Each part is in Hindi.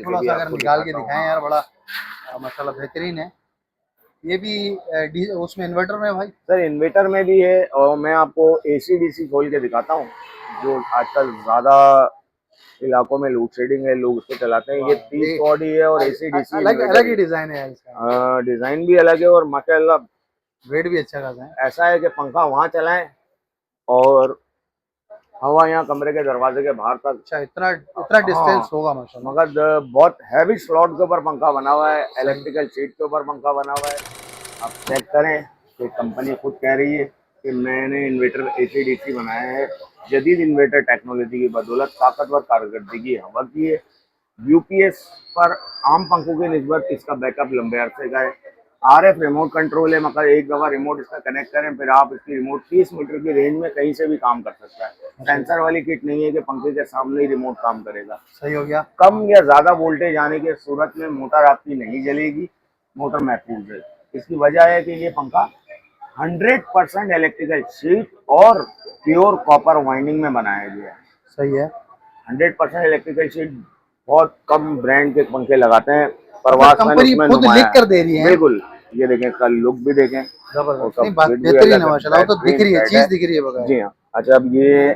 थोड़ा सा अगर निकाल के दिखाएं यार, बड़ा माशाल्लाह बेहतरीन है। ये भी उसमें इन्वर्टर में भाई? सर इन्वर्टर में भी है, और मैं आपको AC DC खोल के दिखाता हूँ। जो आजकल ज्यादा इलाकों में लोड शेडिंग है, लोग उसको चलाते हैं। ये 30 वॉट ही है और AC DC अलग अलग ही डिजाइन है यार इसका। डिजाइन भी अलग है और माशाल्लाह वेट भी अच्छा खासा है। ऐसा है कि पंखा वहां चलाएं और हवा यहाँ कमरे के दरवाजे के बाहर तक। अच्छा, इतना इतना डिस्टेंस होगा माशाल्लाह। मगर बहुत हैवी स्लॉट के ऊपर पंखा बना हुआ है, इलेक्ट्रिकल शीट के ऊपर पंखा बना हुआ है। आप चेक करें कि कंपनी खुद कह रही है कि मैंने इन्वर्टर AC DC बनाया है। जदीद इन्वर्टर टेक्नोलॉजी की बदौलत ताकतवर कारकर्दगी हवा की है। UPS पर आम पंखों की निस्बत इसका बैकअप लंबे अरसे का है। RF रिमोट कंट्रोल है, मगर एक दफा रिमोट इसका कनेक्ट करें फिर आप इसकी रिमोट 30 मीटर की रेंज में कहीं से भी काम कर सकता है। सेंसर वाली किट नहीं है कि पंखे के सामने ही रिमोट काम करेगा। सही हो गया। कम या ज्यादा वोल्टेज आने की सूरत में मोटर आपकी नहीं जलेगी, मोटर महफूज है। इसकी वजह है कि ये पंखा 100% इलेक्ट्रिकल शीट और प्योर कॉपर वाइंडिंग में बनाया गया है। सही है। 100% इलेक्ट्रिकल शीट बहुत कम ब्रांड के पंखे लगाते हैं। प्रवास कंपनी खुद लिख कर दे रही है। बिल्कुल, ये देखें, इसका लुक भी देखें, जबरदस्त। नहीं, बात बेहतरीन है माशाल्लाह, तो दिख रही है, चीज दिख रही है बगैर। जी हाँ। अच्छा, अब ये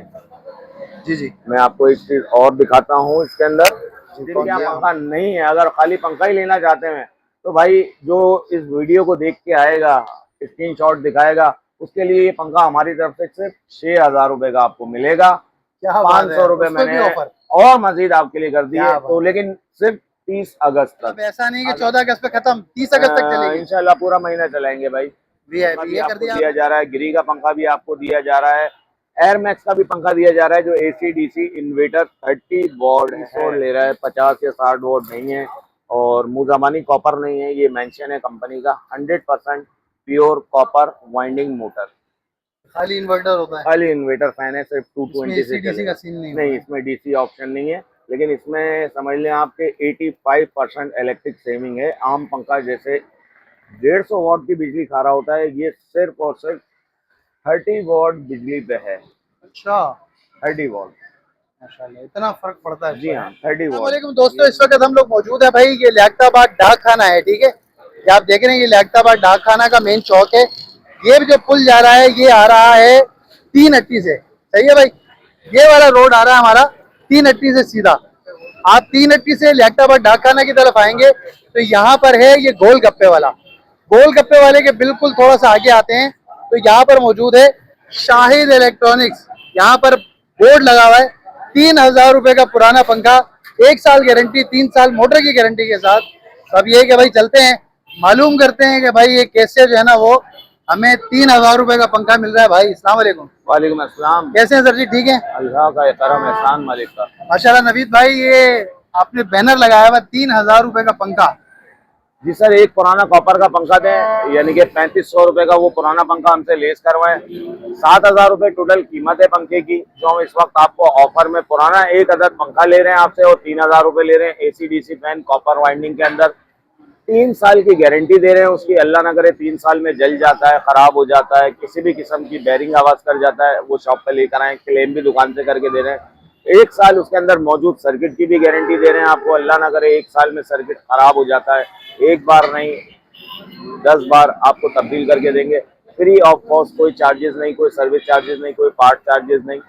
जी मैं आपको एक चीज और दिखाता हूँ इसके अंदर। क्या पंखा नहीं है, अगर खाली पंखा ही लेना चाहते हैं तो भाई जो इस वीडियो को देख के आएगा, स्क्रीनशॉट दिखाएगा, उसके लिए ये पंखा हमारी तरफ से सिर्फ 6,000 रुपए का आपको मिलेगा। 500 रुपए मैंने और मजीद आपके लिए कर दिए, तो लेकिन सिर्फ 30 अगस्त तक। ऐसा नहीं कि 14 अगस्त पे खत्म, 30 अगस्त तक चलेगी इंशाल्लाह। पूरा महीना चलाएंगे भाई। VIP ये कर दिया जा रहा है। गिरी का पंखा भी आपको दिया जा रहा है। एयर मैक्स का भी पंखा दिया जा रहा है जो AC DC इन्वर्टर 30 वॉट ले रहा है, 50 या 60 वॉट नहीं है, और मुजामानी कॉपर नहीं है। ये मेंशन है कंपनी का। 100% प्योर कॉपर वाइंडिंग मोटर। खाली इन्वर्टर होता है, खाली इन्वर्टर फैन है, सिर्फ 220 से DC का सीन नहीं, इसमें DC ऑप्शन नहीं है, लेकिन इसमें समझ लें आपके 85% इलेक्ट्रिक सेविंग है। आम पंखा जैसे 150 वॉट की बिजली खा रहा होता है, ये सिर्फ और सिर्फ 30 वॉट बिजली पे है। अच्छा, 30 वॉट। माशाल्लाह, इतना फर्क पड़ता है। जी हाँ, 30 वॉट। वालेकुम दोस्तों, इस वक्त हम लोग मौजूद है भाई, ये लियाकताबाद डाक खाना है, ठीक है। ये आप देख रहे हैं, ये लियाकताबाद डाक खाना का मेन चौक है। ये जो पुल जा रहा है, ये आ रहा है 3 अट्टी से, सही है भाई। ये वाला रोड आ रहा है हमारा 3 अट्टी से सीधा। आप 3 अट्टी से लियाकताबाद डाक खाना की तरफ आएंगे तो यहाँ पर है ये गोल गप्पे वाला। गोल गप्पे वाले के बिल्कुल थोड़ा सा आगे आते हैं तो यहाँ पर मौजूद है शाहिद इलेक्ट्रॉनिक्स। यहाँ पर बोर्ड लगा हुआ है, 3,000 रुपए का पुराना पंखा, 1 साल गारंटी, 3 साल मोटर की गारंटी के साथ। अब ये कि भाई चलते हैं, मालूम करते हैं कि भाई ये कैसे जो है ना वो हमें 3,000 रुपए का पंखा मिल रहा है। भाई अस्सलाम वालेकुम। वालेकुम अस्सलाम। कैसे हैं सर जी? ठीक है, अल्लाह का करम एहसान मालिक का। माशाल्लाह। नवीद भाई, ये आपने बैनर लगाया हुआ 3,000 रुपए का पंखा। जी सर, एक पुराना कॉपर का पंखा दें, यानी कि 3500 रुपए का वो पुराना पंखा हमसे लेस करवाएं। 7,000 रुपए टोटल कीमत है पंखे की, जो हम इस वक्त आपको ऑफर में पुराना एक अदद पंखा ले रहे हैं आपसे, और 3,000 रुपए ले रहे हैं। AC DC fan copper winding के अंदर 3 साल की गारंटी दे रहे हैं उसकी। अल्लाह ना करे 3 साल में जल जाता है, खराब हो जाता है, किसी भी किस्म की बैरिंग आवाज कर जाता है, वो शॉप पे लेकर आए। क्लेम भी दुकान से करके दे रहे हैं। 1 साल उसके अंदर मौजूद सर्किट की भी गारंटी दे रहे हैं आपको। अल्लाह ना करे 1 साल में सर्किट खराब हो जाता है, एक बार नहीं 10 बार आपको तब्दील करके देंगे, फ्री ऑफ कॉस्ट। कोई चार्जेस नहीं, कोई सर्विस चार्जेस नहीं, कोई पार्ट चार्जेस नहीं।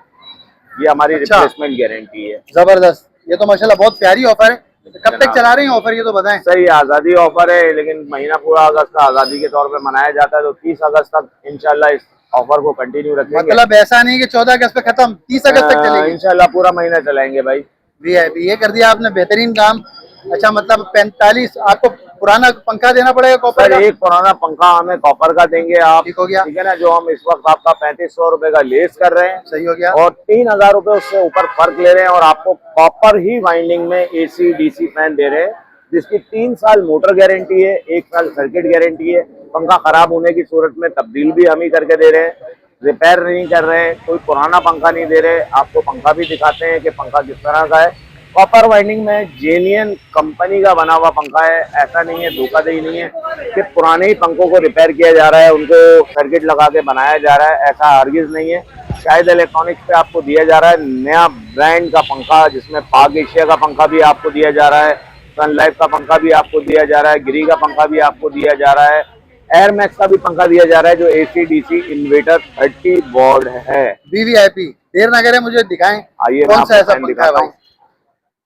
ये हमारी रिप्लेसमेंट गारंटी है। जबरदस्त, ये तो माशाल्लाह बहुत प्यारी ऑफर है। कब तक चला रहे हैं ऑफर, ये तो बताएं। सर ये आज़ादी ऑफर है, लेकिन महीना पूरा अगस्त का आज़ादी के तौर पे मनाया जाता है, तो 30 अगस्त तक इंशाल्लाह इस ऑफर को कंटिन्यू रखेंगे। मतलब ऐसा नहीं कि 14 अगस्त पे खत्म, 30 अगस्त तक चलेगी इंशाल्लाह। पूरा महीना चलाएंगे भाई। VIP ये कर दिया आपने, बेहतरीन काम। अच्छा, मतलब 45 आपको पुराना पंखा देना पड़ेगा कॉपर का? एक पुराना पंखा हमें कॉपर का देंगे आप, ठीक हो गया, ठीक है ना, जो हम इस वक्त आपका 3500 रुपए का लेस कर रहे हैं। सही हो गया। और 3,000 रुपए उससे ऊपर फर्क ले रहे हैं, और आपको कॉपर ही वाइंडिंग में AC DC फैन दे रहे हैं, जिसकी 3 साल मोटर गारंटी है, 1 साल सर्किट गारंटी है। पंखा खराब होने की सूरत में तब्दील भी हम ही करके दे रहे हैं, रिपेयर नहीं कर रहे हैं, कोई पुराना पंखा नहीं दे रहे। आपको पंखा भी दिखाते हैं कि पंखा किस तरह का है। कॉपर वाइंडिंग में जेन्युइन कंपनी का बना हुआ पंखा है। ऐसा नहीं है, धोखाधड़ी नहीं है कि पुराने ही पंखों को रिपेयर किया जा रहा है, उनको सर्किट लगा के बनाया जा रहा है, ऐसा हरगिज नहीं है। शायद इलेक्ट्रॉनिक्स पे आपको दिया जा रहा है नया ब्रांड का पंखा, जिसमें पाक एशिया का पंखा भी आपको दिया जा रहा है, सन लाइफ का पंखा भी आपको दिया जा रहा है, गिरी का पंखा भी आपको दिया जा रहा है, एयर मैक्स का भी पंखा दिया जा रहा है जो AC DC इन्वर्टर 30 वॉट है। VVIP, देर ना करें, मुझे दिखाएं आइए मैं कौन सा आपको ऐसा फैन पंखा है दिखाता भाई। हूँ।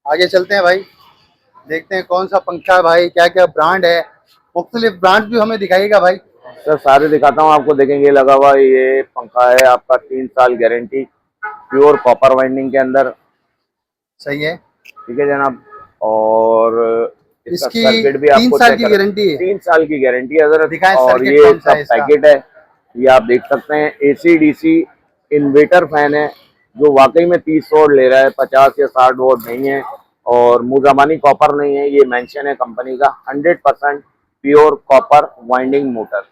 आगे चलते हैं भाई, देखते हैं कौन सा पंखा है भाई, क्या क्या ब्रांड है, मुख्तलिफ ब्रांड भी हमें दिखाइएगा भाई। सर सारे दिखाता हूँ आपको, देखेंगे लगा हुआ ये पंखा है आपका 3 साल गारंटी, प्योर कॉपर वाइंडिंग के अंदर, सही है। ठीक है जनाब। और इसका इसकी सर्किट भी 3 आपको साल चेक की कर, गारंटी है। 3 साल की गारंटी है हजरत। दिखाएं और सर्किट ये कौन सा इसका है इसका। पैकेट है, ये आप देख सकते हैं, AC DC इन्वर्टर फैन है जो वाकई में 30 वोल्ट ले रहा है, 50 या 60 वोल्ट नहीं है, और मुजामानी कॉपर नहीं है, ये मेंशन है कंपनी का, 100% pure copper winding motor.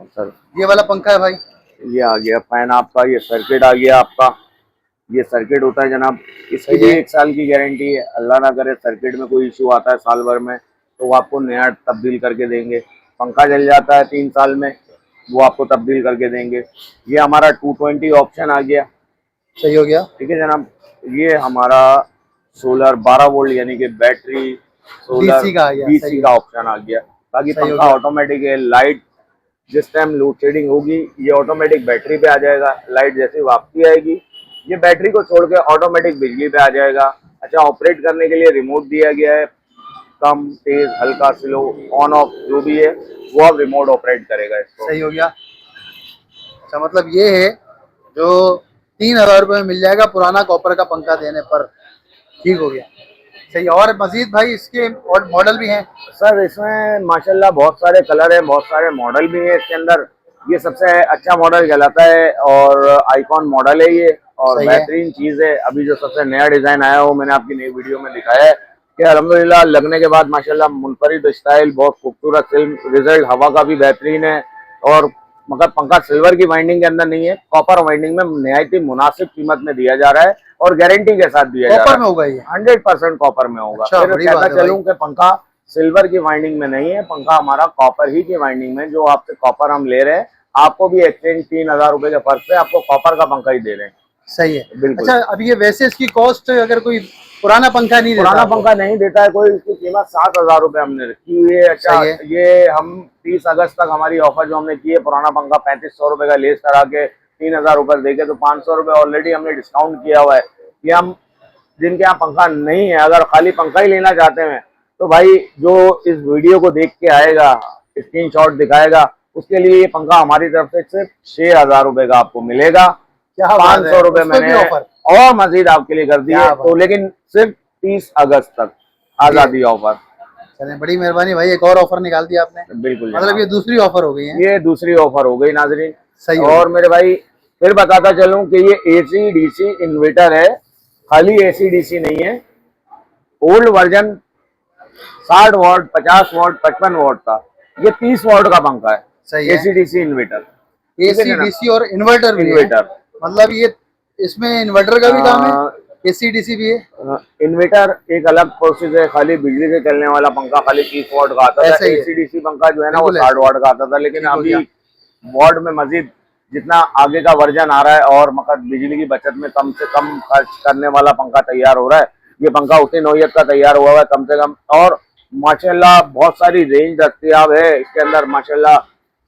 Sir ये वाला पंखा है भाई। ये आ गया फैन आपका, ये सर्किट आ गया आपका, ये सर्किट होता है जनाब। इसकी सही भी है। 1 साल की गारंटी है, अल्लाह ना करे सर्किट में कोई इशू आता है साल भर में तो वो आपको नया तब्दील करके देंगे। पंखा जल जाता है 3 साल में, वो आपको तब्दील करके देंगे। ये हमारा 220 ऑप्शन आ गया, सही हो गया। ठीक है जनाब। ये हमारा सोलर 12 वोल्ट यानी कि बैटरी सोलर DC का आ गया, सही DC है। का ऑप्शन आ गया। बाकी सही हो पंखा गया। ऑटोमेटिक है, लाइट जिस टाइम लोड शेडिंग होगी ये ऑटोमेटिक बैटरी पे आ जाएगा, लाइट जैसी वापसी आएगी ये बैटरी को छोड़ के ऑटोमेटिक बिजली पे आ जाएगा। अच्छा, ऑपरेट करने के लिए रिमोट दिया गया है, कम तेज हल्का स्लो ऑन ऑफ जो भी है वो अब रिमोट ऑपरेट करेगा इसको। सही हो गया। अच्छा, मतलब ये है जो 3,000 रुपये में मिल जाएगा पुराना कॉपर का पंखा देने पर। ठीक हो गया, सही। और मजीद भाई इसके और मॉडल भी हैं। सर इसमें माशाल्लाह बहुत सारे कलर हैं, बहुत सारे मॉडल भी हैं इसके अंदर। ये सबसे अच्छा मॉडल कहलाता है और आइकॉन मॉडल है ये, और सही है। बेहतरीन चीज़ है। अभी जो सबसे नया डिज़ाइन आया हो मैंने आपकी नई वीडियो में दिखाया है कि अल्हम्दुलिल्लाह लगने के बाद माशाल्लाह मुनफरिद स्टाइल, बहुत खूबसूरत फिल्म रिजल्ट, हवा का भी बेहतरीन है। और मगर पंखा सिल्वर की वाइंडिंग के अंदर नहीं है, कॉपर वाइंडिंग में निहायत ही मुनासिब कीमत में दिया जा रहा है और गारंटी के साथ दिया जा रहा है। कॉपर में होगा ये? 100% कॉपर में होगा। अच्छा, फिर बड़ी कहता बात है चलूं कि पंखा सिल्वर की वाइंडिंग में नहीं है, पंखा हमारा कॉपर ही की वाइंडिंग में, जो आपसे कॉपर हम ले रहे हैं आपको भी एक्सचेंज 3,000 रुपए के फर्क पे आपको कॉपर का पंखा ही दे रहे हैं। सही है। बिल्कुल। अच्छा, अब ये वैसे इसकी कॉस्ट अगर कोई पुराना पंखा नहीं देता पुराना आपको, पंखा नहीं देता है कोई, इसकी कीमत 7,000 रुपए हमने रखी हुई है। अच्छा, सही है। ये हम 30 अगस्त तक हमारी ऑफर जो हमने की है, पुराना पंखा 3500 रुपए का लेस करा के 3,000 ऊपर देके, तो 500 रुपए ऑलरेडी हमने डिस्काउंट किया हुआ है। ये हम जिनके यहाँ पंखा नहीं है अगर खाली पंखा ही लेना चाहते हैं तो भाई जो इस वीडियो को देख के आएगा, स्क्रीनशॉट दिखाएगा, उसके लिए ये पंखा हमारी तरफ से सिर्फ 6,000 रुपए का आपको मिलेगा। क्या बात 500 है, रुपए उस पे भी मैंने ऑफर? और मजीद आपके लिए कर दिए, क्या बात तो लेकिन सिर्फ 30 अगस्त तक आजादी ऑफर। चले, बड़ी मेहरबानी भाई, एक और ऑफर निकाल दिया आपने। बिल्कुल मतलब जनाब। ये दूसरी ऑफर हो गई है। ये दूसरी ऑफर हो गई नाजरीन। सही हो और मेरे भाई फिर बताता चलूं कि ये AC DC इन्वर्टर है, खाली AC DC नहीं है। Old version 60 what, 50 what, 55 what का, ये 30 वॉट का पंखा है। सही है। AC DC inverter, AC DC और इन्वर्टर भी है। इन्वर्टर। मतलब ये इसमें इन्वर्टर का भी काम है, AC DC भी है। इन्वर्टर एक अलग प्रोसेस है, खाली बिजली से चलने वाला पंखा खाली 30 वॉट का आता था। ऐसे ही है। AC DC पंखा जो है ना वो बिल्कुल 60 वॉट का आता था, लेकिन ठीक हो अभी गया। वॉट में मजीद जितना आगे का वर्जन आ रहा है और मगर बिजली की बचत में कम से कम खर्च करने वाला पंखा तैयार हो रहा है। ये पंखा उसी नौयत का तैयार हुआ है कम से कम, और माशाल्लाह बहुत सारी रेंज दस्तियाब है इसके अंदर। माशाल्लाह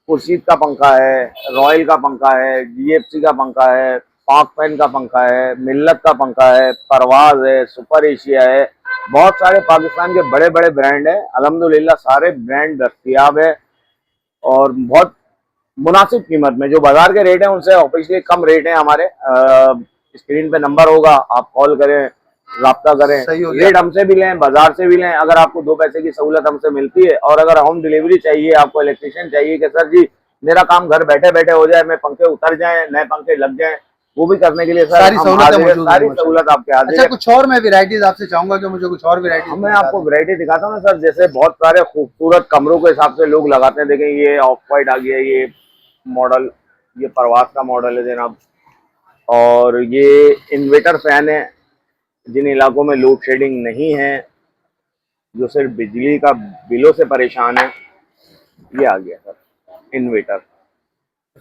खुर्शीद का पंखा है, रॉयल का पंखा है, GFC का पंखा है, पाक फैन का पंखा है, मिल्लत का पंखा है, परवाज है, सुपर एशिया है, बहुत सारे पाकिस्तान के बड़े बड़े ब्रांड है। अल्हम्दुलिल्लाह सारे ब्रांड दस्तियाब है और बहुत मुनासिब कीमत में। जो बाजार के रेट है उनसे ऑब्वियसली कम रेट है हमारे। स्क्रीन पे नंबर होगा, आप कॉल करें, राब्ता करें, सही हो गया। रेट हमसे भी लें, बाजार से भी लें। अगर आपको 2 पैसे की सहूलत हमसे मिलती है, और अगर होम डिलीवरी चाहिए, आपको इलेक्ट्रिशियन चाहिए कि सर जी मेरा काम घर बैठे बैठे हो जाए, मैं पंखे उतर जाए, नए पंखे लग जाए, वो भी करने के लिए सर सारी हम सहूलतें हाजिर हैं, मौजूद हैं सारी माशाल्लाह। सहूलत आपके हाजिर अच्छा, है। कुछ और मैं वैरायटीज आपसे चाहूंगा कि मुझे कुछ और वैरायटीज मैं आपको वैरायटी दिखाता हूँ ना सर, जैसे बहुत सारे खूबसूरत कमरों के हिसाब से लोग लगाते हैं। देखें ये ऑफ वाइट आ गया, ये मॉडल, ये परवास का मॉडल है जनाब। और ये इन्वर्टर फैन है जिन इलाकों में लोड शेडिंग नहीं है, जो सिर्फ बिजली का बिलों से परेशान है, ये आ गया सर इन्वर्टर।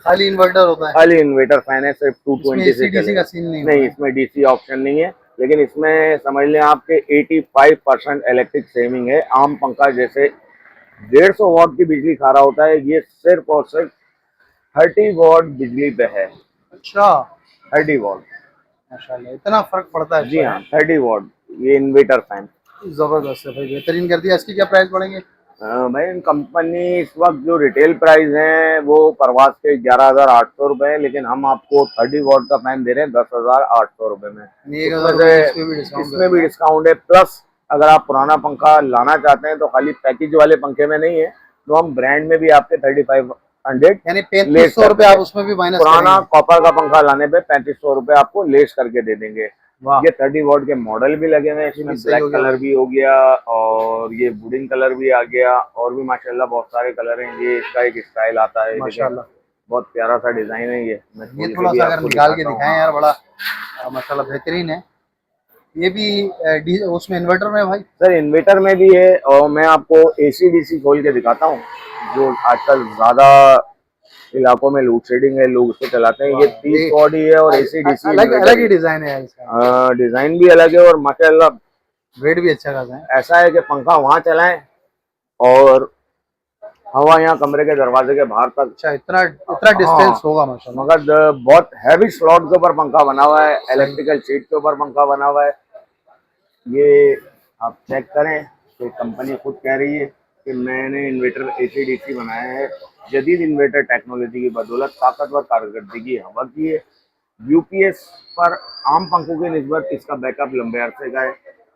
खाली इन्वर्टर होता है, खाली इन्वर्टर फैन है, सिर्फ इसमें 220 से AC DC चलेगा। का सीन नहीं नहीं, होगा। इसमें DC ऑप्शन नहीं है, लेकिन इसमें समझ लें आपके 85% इलेक्ट्रिक सेविंग है। आम पंखा जैसे 150 वॉट की बिजली खा रहा होता है, ये सिर्फ और सिर्फ 30 वॉट बिजली पे है। अच्छा 30 वॉट, माशाल्लाह, इतना फर्क पड़ता है जी इसका। हाँ 30 वॉट, ये इन्वर्टर फैन। जबरदस्त है भाई, बेहतरीन कर दिया। इसकी क्या प्राइस पड़ेंगे? भाई कंपनी इस वक्त जो रिटेल प्राइस है वो परवास के 11,800 रुपए है, लेकिन हम आपको 30 वॉट का फैन दे रहे हैं 10,800 रुपए में। यानी 1,000 उसमें रुपये से इसमें भी डिस्काउंट इसमें भी डिस्काउंट है, प्लस अगर आप पुराना पंखा लाना चाहते हैं तो खाली पैकेज वाले पंखे में नहीं है, तो हम ब्रांड में भी आपके 3500 यानी लेस 3500 कर रुपये देंगे। आप उसमें भी माइनस पुराना करेंगे। कॉपर का पंखा लाने पे 3500 रुपए आपको लेस करके दे देंगे। वाह, ये 30 वॉट के मॉडल भी लगे हुए हैं, ये इसमें भी सही ब्लैक हो गया कलर भाई। भी हो गया और ये वुडन कलर भी आ गया, और भी माशाल्लाह बहुत सारे कलर हैं। ये इसका एक स्टाइल आता है, देखिए माशाल्लाह, बहुत प्यारा सा डिजाइन है। ये मैं ये खोल के थोड़ा भी सा अगर आपको निकाल के दिखाता हूँ। दिखाएं यार, बड़ा माशाल्लाह बेहतरीन है। ये भी उसमें इन्वर्टर में है भाई। सर इन्वर्टर में भी है, और मैं आपको एसी डीसी खोल के दिखाता हूँ। जो आजकल ज्यादा इलाकों में लोड शेडिंग है, लोग उसको चलाते हैं। ये 30 वॉट ही है और एसी डीसी अलग अलग ही इन्वर्टर, डिजाइन है यार इसका। डिजाइन भी अलग है और माशाल्लाह वेट भी अच्छा खासा है। ऐसा है कि पंखा वहां चलाएं और हवा यहाँ कमरे के दरवाजे के बाहर तक। अच्छा, इतना इतना हाँ, डिस्टेंस होगा माशाल्लाह। मगर बहुत हैवी स्लॉट के ऊपर पंखा बना हुआ है, इलेक्ट्रिकल शीट के ऊपर पंखा बना हुआ है। ये आप चेक करें तो कंपनी खुद कह रही है कि मैंने इन्वर्टर एसी-डीसी बनाया है, जदीद इन्वर्टर टेक्नोलॉजी की बदौलत ताकतवर कारकर्दगी हवा की है। यूपीएस पर आम पंखों की निस्बत इसका बैकअप लंबे अरसे का है।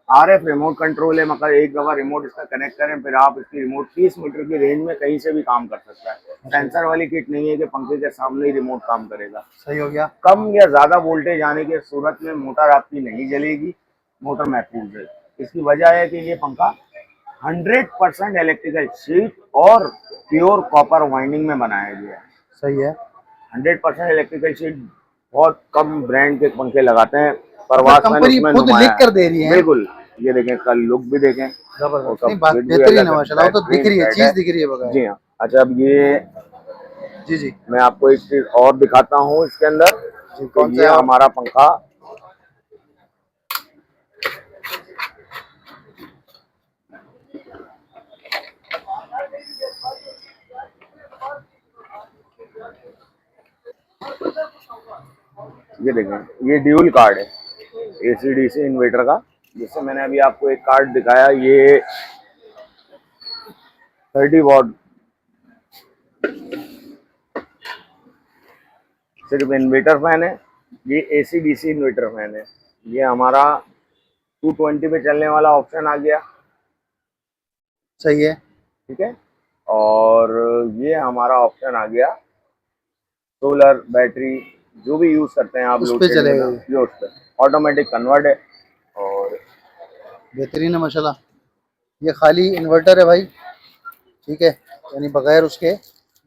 आरएफ रिमोट कंट्रोल है, मगर एक दफा रिमोट इसका कनेक्ट करें फिर आप इसकी रिमोट 30 मीटर की रेंज में कहीं से भी काम कर सकता है। सेंसर वाली किट नहीं है कि पंखे के सामने ही रिमोट काम करेगा। सही हो गया। कम या ज्यादा वोल्टेज आने की सूरत में मोटर आपकी नहीं जलेगी, मोटर महफूज है। इसकी वजह है कि ये पंखा 100% इलेक्ट्रिकल शीट और प्योर कॉपर वाइंडिंग में बनाया गया है। सही है। 100% इलेक्ट्रिकल शीट बहुत कम ब्रांड के पंखे लगाते हैं, परवास मैंने कंपनी उसमें खुद नुमाया लिख कर दे रही है। बिल्कुल, ये देखें, इसका लुक भी देखें। जबरदस्त, और नहीं बात फिट भी बेहतरीन अलग है है, माशाल्लाह। वो तो दिख रही है, बेहतरीन चीज सेट दिख रही है है। बगैर। जी हाँ। अच्छा, अब ये जी जी मैं आपको एक चीज और दिखाता हूँ इसके अंदर। जी, तो कौन सा ये है? और हमारा पंखा, ये देखें, ये ड्यूल कार्ड है एसी डीसी इन्वर्टर का, जिससे मैंने अभी आपको एक कार्ड दिखाया। ये 30 वॉट सिर्फ इन्वर्टर फैन है। ये एसी डीसी इन्वर्टर फैन है। ये हमारा 220 पे चलने वाला ऑप्शन आ गया, सही है। ठीक है। और ये हमारा ऑप्शन आ गया सोलर बैटरी, जो भी यूज करते हैं आप उस लोड पे शेडिंग चलेगा में, ये। ये उस पर ऑटोमेटिक कन्वर्ट है। और बेहतरीन है माशाल्लाह। ये खाली इन्वर्टर है भाई, ठीक है, यानी बगैर उसके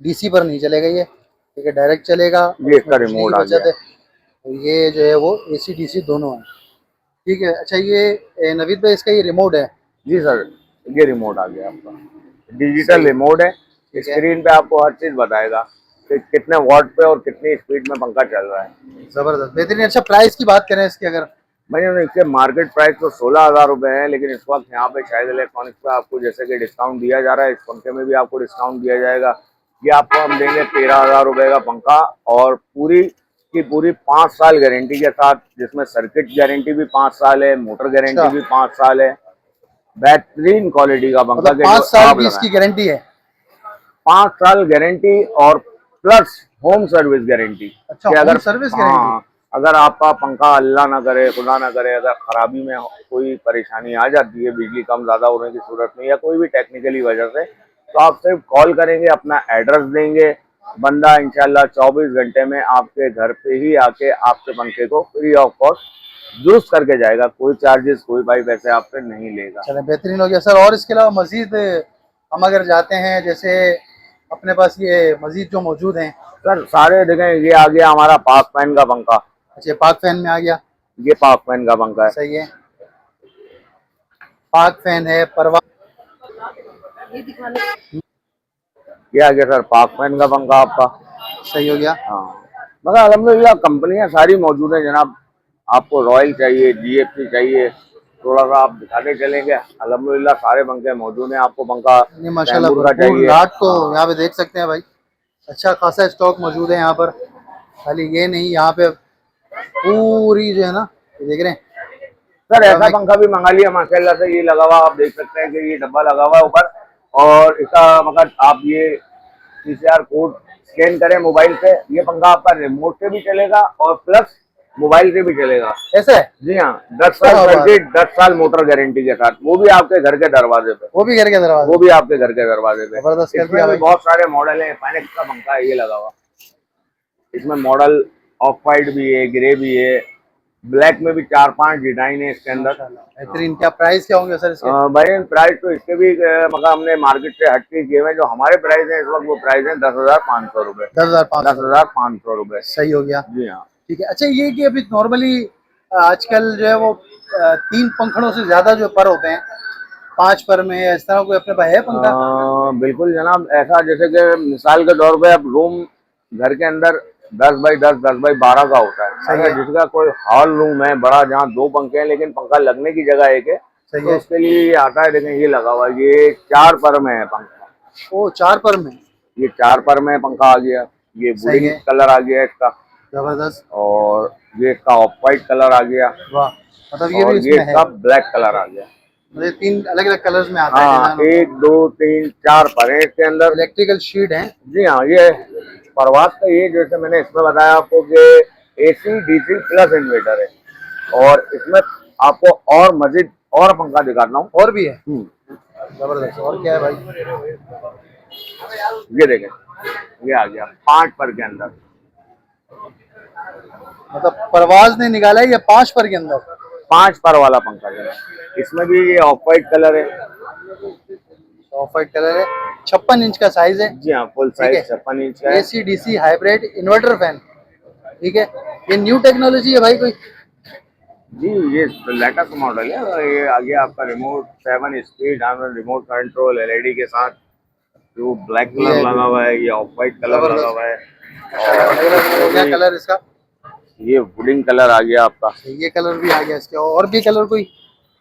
डीसी पर नहीं चलेगा ये, ठीक है, डायरेक्ट चलेगा। ये उसमें इसका बिजली की रिमोट आ बचत गया। है। और ये जो है वो एसी डीसी दोनों है, ठीक है। अच्छा, ये नवीद भाई, इसका ये रिमोट है। जी सर, ये रिमोट आ गया आपका, डिजिटल सही, रिमोट है। ठीक है। स्क्रीन पे आपको हर चीज बताएगा कि कितने वॉट पे और कितनी स्पीड में पंखा चल रहा है। जबरदस्त, बेहतरीन। अच्छा, प्राइस की बात करें इसकी अगर? भैया इसके मार्केट प्राइस तो 16,000 रुपए है, लेकिन इस वक्त यहाँ पे शायद इलेक्ट्रॉनिक्स पे आपको जैसे कि डिस्काउंट दिया जा रहा है, इस पंखे में भी आपको डिस्काउंट दिया जाएगा। ये आपको हम देंगे 13,000 रुपए का पंखा, और पूरी की पूरी 5 साल गारंटी के साथ, जिसमें सर्किट गारंटी भी 5 साल है, मोटर गारंटी अच्छा, भी 5 साल है। बेहतरीन क्वालिटी का पंखा मतलब के 5 जो साल आप की लगाएं। इसकी गारंटी है? 5 साल गारंटी और प्लस होम सर्विस गारंटी। अच्छा, कि होम अगर, सर्विस गारंटी। हाँ, अगर आपका पंखा अल्लाह ना करे, खुदा ना करे, अगर खराबी में कोई परेशानी आ जाती है बिजली कम ज्यादा होने की सूरत में, या कोई भी टेक्निकली वजह से, तो आप सिर्फ कॉल करेंगे, अपना एड्रेस देंगे, बंदा इंशाल्लाह 24 घंटे में आपके घर पे ही आके आपके पंखे को फ्री ऑफ कॉस्ट दुरुस्त करके जाएगा। कोई चार्जेस, कोई भाई पैसे आपसे नहीं लेगा। चले, बेहतरीन हो गया सर। और इसके अलावा मजीद हम अगर जाते हैं, जैसे अपने पास ये मजीद जो मौजूद हैं? सर सारे देखें, ये आ गया हमारा पाक फैन का पंखा। अच्छा, पाक फैन में आ गया। ये पाक फैन का पंखा है। सही है, पाक फैन है, परवा। ये आ गया सर पाक फैन का पंखा आपका। सही हो गया। हाँ, मगर अल्हम्दुलिल्लाह कंपनियां सारी मौजूद हैं जनाब। आपको रॉयल चाहिए, जीएफसी चाहिए, थोड़ा सा आप दिखाते चलेंगे। अल्हम्दुलिल्लाह सारे पंखे मौजूद हैं। आपको पंखा ये माशाल्लाह तैमूर का भरपूर चाहिए, लाट तो यहाँ पे देख सकते हैं भाई, अच्छा खासा स्टॉक मौजूद है यहाँ पर। खाली ये नहीं, यहाँ पे पूरी जो है ना, ये देख रहे हैं सर ऐसा मैं- पंखा भी मंगा लिया माशाल्लाह से। ये लगा हुआ आप देख सकते हैं कि ये डब्बा लगा हुआ है ऊपर, और इसका मतलब आप ये पीसीआर कोड स्कैन करें मोबाइल से, ये पंखा आपका रिमोट से भी चलेगा और प्लस मोबाइल से भी चलेगा। ऐसा है, जी हाँ, 10 साल क्या बात सर्विस, 10 साल मोटर गारंटी के साथ, वो भी आपके घर के दरवाजे पे, वो भी घर के दरवाजे, वो भी आपके घर के दरवाजे पे। जबरदस्त कर इसमें दिया भी भाई। बहुत सारे मॉडल हैं। फाइनेक्स का पंखा है ये लगा हुआ, इसमें मॉडल ऑफ वाइट भी है, ग्रे भी है, ब्लैक में भी 4-5 डिजाइन है इसके अंदर। बेहतरीन। क्या प्राइस क्या होंगे सर इसके? भाई प्राइस तो इसके भी मतलब हमने मार्केट से हट के किए हुए हैं। जो हमारे प्राइस है इस वक्त, वो प्राइस है 10,500 रुपए। 10,500, 10,500 रुपए। सही हो गया। जी हाँ। ठीक है। अच्छा, ये कि अभी नॉर्मली आजकल जो है वो 3 पंखड़ों से ज्यादा जो पर होते हैं, 5 पर में, इस तरह कोई अपने पास है पंखा? बिल्कुल जनाब, ऐसा जैसे कि मिसाल के तौर पे अब रूम घर के अंदर 10 बाई 10, 10 बाई 12 का होता है। सही अगर है। जिसका कोई हॉल रूम है बड़ा, जहाँ 2 पंखे हैं लेकिन पंखा लगने की जगह एक है, सही तो है। उसके लिए ये आता है। देखें ये लगा हुआ है, ये 4 पर में है पंखा। ओ, 4 पर में, ये 4 पर में पंखा आ गया। ये सही वुडन है। कलर आ गया इसका, जबरदस्त, और ये इसका ऑफ वाइट कलर आ गया, वाह। मतलब ये और भी ये इसमें है, इसका ब्लैक कलर आ गया। मतलब 3 अलग अलग कलर्स में आता है हाँ, डिजाइन। 1 2 3 4 पर है इसके अंदर। इलेक्ट्रिकल शीट है। जी हाँ, ये परवास का, ये जैसे मैंने इसमें बताया आपको कि एसी डीसी प्लस इन्वर्टर है, और इसमें आपको और मजीद और पंखा दिखाता हूँ। और भी है, जबरदस्त। और क्या है भाई? ये देखें, ये आ गया 5 पर के अंदर। मतलब परवाज ने निकाला है ये 5 पर के अंदर। 5 पर वाला पंखा जो है, इसमें भी ये ऑफ वाइट कलर है। ऑफ वाइट कलर है, 56 इंच का साइज है। जी हाँ, फुल ठीक है। साइज 56 इंच का है। AC DC hybrid inverter fan, ठीक है। ये न्यू टेक्नोलॉजी है भाई कोई? जी, ये लेटेस्ट मॉडल है। ये आ गया आपका remote 7 speed remote control LED के साथ, जो ब्लैक ये कलर लगा हुआ है, ये ऑफ वाइट कलर जबरदस्त। लगा हुआ है, हो गया और कलर इसका, ये वुडन कलर आ गया आपका। ये कलर भी आ गया इसके। और भी कलर कोई?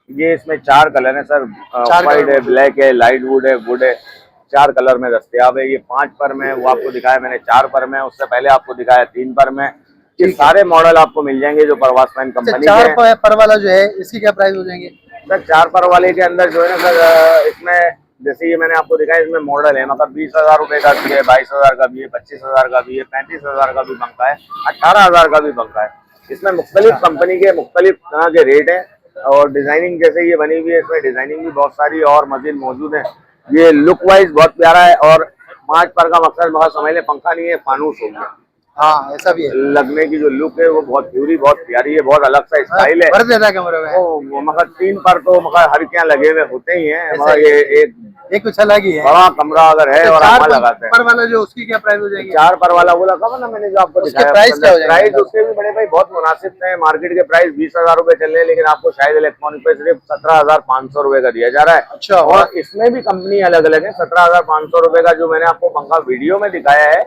ये इसमें 4 कलर है सर, 4 वाइट कलर है, ब्लैक है, लाइट वुड है, वुड है, 4 कलर में दस्तियाब है। ये 5 पर में, वो आपको दिखाया मैंने 4 पर में, उससे पहले आपको दिखाया 3 पर में। ये सारे मॉडल आपको मिल जाएंगे जो परवास फैन कंपनी 4 के हैं। पर वाला जो है, इसकी क्या प्राइस हो जाएंगे? सर 4 पर वाले के अंदर जो है ना सर, इसमें जैसे ये मैंने आपको दिखाया, इसमें मॉडल है मतलब 20,000 रुपए का भी है, 22,000 का भी है, 25,000 का भी है, 35,000 का भी पंखा है, 18,000 का भी पंखा है। इसमें मुख्तलिफ कंपनी के मुख्तलिफ तरह के रेट हैं, और डिजाइनिंग जैसे ये बनी हुई है, इसमें डिजाइनिंग भी बहुत सारी और मजीद मौजूद है। ये लुक वाइज बहुत प्यारा है, और 5 पर का मकसद मगर समझ लें पंखा नहीं है, फानूस हो गया। हाँ, ऐसा भी है। लगने की जो लुक है वो बहुत प्यूरी, बहुत प्यारी है, बहुत अलग सा स्टाइल है। भर देता है कमरे में। वो मगर 3 पर तो मगर हर क्या लगे हुए होते ही हैं, मगर ये एक कुछ अलग ही है। बड़ा कमरा अगर है और 4 हम लगाते हैं। पर वाला जो, उसकी क्या प्राइस हो जाएगी? 4 पर वाला वो लगा ना मैंने जो आपको उसके दिखाया, प्राइस क्या हो जाएंगे? प्राइस उसके भी बड़े भाई बहुत मुनासिब है। मार्केट के प्राइस 20,000 रुपए चल रहे हैं, लेकिन आपको शायद इलेक्ट्रॉनिक पे सिर्फ 17,500 रुपए का दिया जा रहा है। अच्छा। और इसमें भी कंपनी अलग अलग है। 17,500 रुपए का जो मैंने आपको पंखा वीडियो में दिखाया है,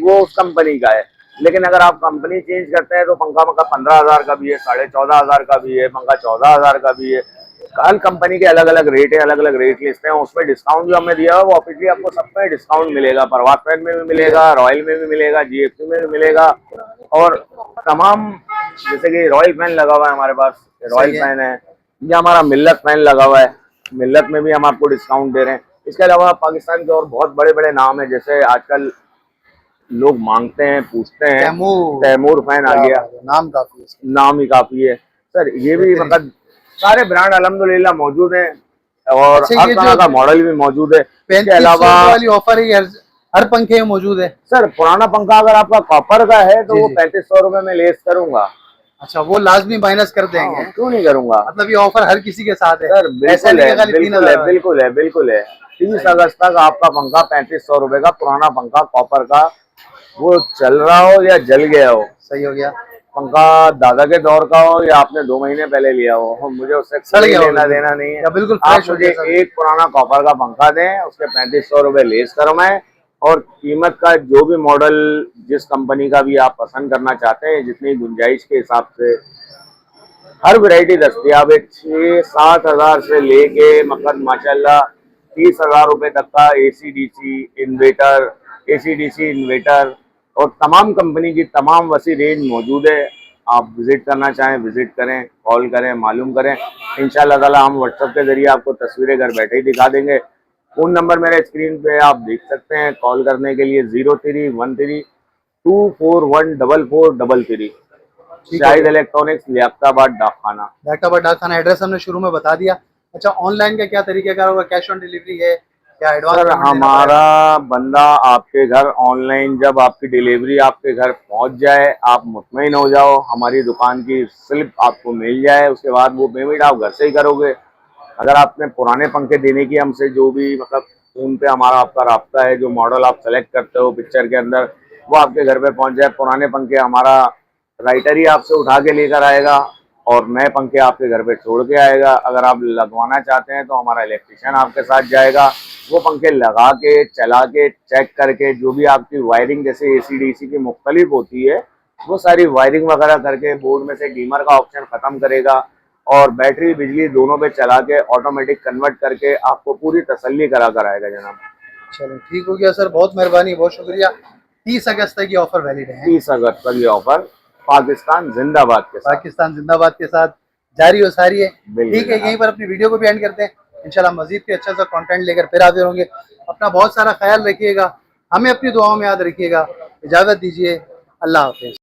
वो उस कंपनी का है। लेकिन अगर आप कंपनी चेंज करते हैं तो पंखा 15,000 का भी है, 14,500 का भी है, पंखा 14,000 का भी है। हर कंपनी के अलग अलग रेट है, अलग अलग रेट लिस्ट है। उसमें डिस्काउंट जो हमने दिया है वो ऑफिशियली आपको सब में डिस्काउंट मिलेगा। परवास फैन में भी मिलेगा, रॉयल में भी मिलेगा, जीएफसी में भी मिलेगा, और तमाम जैसे कि रॉयल फैन लगा हुआ है हमारे पास, रॉयल फैन है। ये हमारा मिल्लत फैन लगा हुआ है, मिल्लत में भी हम आपको डिस्काउंट दे रहे हैं। इसके अलावा पाकिस्तान के और बहुत बड़े बड़े नाम है, जैसे आजकल लोग मांगते हैं, पूछते हैं, तैमूर फैन आ गया, नाम काफी है, नाम ही काफी है सर। ये भी मतलब सारे ब्रांड अल्हम्दुलिल्लाह मौजूद हैं, और हर तरह का मॉडल भी मौजूद है। इसके अलावा वाली ऑफर है, हर पंखे में मौजूद है। सर पुराना पंखा अगर आपका कॉपर का है तो वो 3,500 रुपए में लेस करूंगा। अच्छा, वो लाजमी माइनस कर देंगे? क्यों नहीं करूंगा, मतलब ये ऑफर हर किसी के साथ है? सर बिल्कुल है, बिल्कुल है, बिल्कुल है, बिल्कुल है। 30 अगस्त तक आपका पंखा 3,500 रुपए का, पुराना पंखा कॉपर का, वो चल रहा हो या जल गया हो, सही हो गया, पंखा दादा के दौर का हो या आपने 2 महीने पहले लिया हो, मुझे उससे लेना देना नहीं है। बिल्कुल आप मुझे एक पुराना कॉपर का पंखा दें, उसके 3,500 रुपए लेस करवाएं, और कीमत का जो भी मॉडल जिस कंपनी का भी आप पसंद करना चाहते हैं, जितनी गुंजाइश के हिसाब से हर वैरायटी दस्तयाब है। 6-7 हजार से लेके मतलब माशाल्लाह 30,000 रुपए तक का AC DC inverter, AC DC inverter और तमाम कंपनी की तमाम वसी रेंज मौजूद है। आप विजिट करना चाहें विजिट करें, कॉल करें, मालूम करें। इंशाल्लाह ताला हम व्हाट्सएप के जरिए आपको तस्वीरें घर बैठे ही दिखा देंगे। फ़ोन नंबर मेरे स्क्रीन पे आप देख सकते हैं, कॉल करने के लिए 0313241443। ठीक है शाहिद इलेक्ट्रॉनिक्स, लियाकताबाद, डाकखाना। लियाकताबाद डाकखाना एड्रेस हमने शुरू में बता दिया। अच्छा, ऑनलाइन का क्या तरीकेकार होगा? कैश ऑन डिलीवरी है या एडवांस सर पेमेंट देना हमारा पड़ेगा? बंदा आपके घर ऑनलाइन जब आपकी डिलीवरी आपके घर पहुंच जाए, आप मुतमईन हो जाओ, हमारी दुकान की स्लिप आपको मिल जाए, उसके बाद वो पेमेंट आप घर से ही करोगे। अगर आपने पुराने पंखे देने की हमसे जो भी मतलब फ़ोन पे हमारा आपका राब्ता है, जो मॉडल आप सेलेक्ट करते हो पिक्चर के अंदर, वो आपके घर पे पहुंच जाए। पुराने पंखे हमारा राइटर ही आपसे उठा के लेकर आएगा और नए पंखे आपके घर पे छोड़ के आएगा। अगर आप लगवाना चाहते हैं तो हमारा इलेक्ट्रिशियन आपके साथ जाएगा, वो पंखे लगा के चला के चेक करके जो भी आपकी वायरिंग जैसे एसी डीसी की मुख्तलिफ होती है वो सारी वायरिंग वगैरह करके बोर्ड में से डीमर का ऑप्शन ख़त्म करेगा और बैटरी बिजली दोनों पे चला के ऑटोमेटिक कन्वर्ट करके आपको पूरी तसल्ली करा कर आएगा जनाब। चलो ठीक हो गया सर, बहुत मेहरबानी, बहुत शुक्रिया। 30 अगस्त तक ये ऑफर वैलिड है। 30 अगस्त तक ये ऑफर पाकिस्तान जिंदाबाद के साथ पाकिस्तान जिंदाबाद के साथ जारी हो सारी है। बिल्कुल ठीक है, जनाब। यहीं पर अपनी वीडियो को भी एंड करते हैं। इंशाल्लाह मजीद के अच्छा सा कंटेंट लेकर फिर हाजिर होंगे। अपना बहुत सारा ख्याल रखिएगा, हमें अपनी दुआओं में याद रखिएगा। इजाज़त दीजिए, अल्लाह हाफिज़।